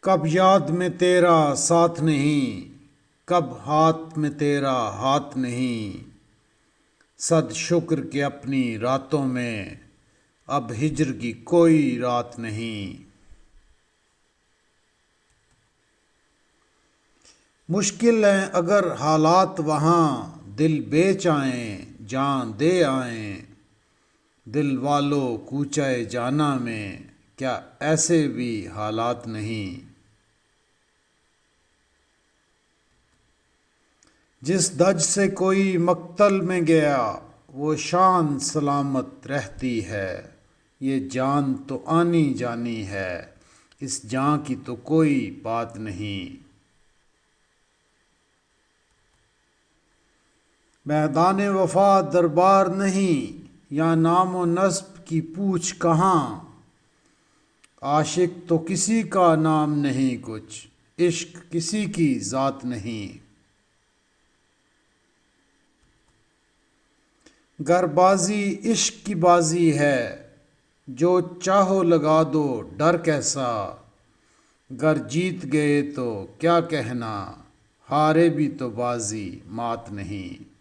کب یاد میں تیرا ساتھ نہیں، کب ہاتھ میں تیرا ہاتھ نہیں، صد شکر کہ اپنی راتوں میں اب ہجر کی کوئی رات نہیں۔ مشکل ہیں اگر حالات وہاں، دل بیچ آئیں جاں دے آئیں، دل والو کوچہ جانا میں کیا ایسے بھی حالات نہیں۔ جس دھج سے کوئی مقتل میں گیا، وہ شان سلامت رہتی ہے، یہ جان تو آنی جانی ہے، اس جاں کی تو کوئی بات نہیں۔ میدان وفا دربار نہیں، یا نام و نسب کی پوچھ کہاں، عاشق تو کسی کا نام نہیں کچھ، عشق کسی کی ذات نہیں۔ گر بازی عشق کی بازی ہے، جو چاہو لگا دو ڈر کیسا، گر جیت گئے تو کیا کہنا، ہارے بھی تو بازی مات نہیں۔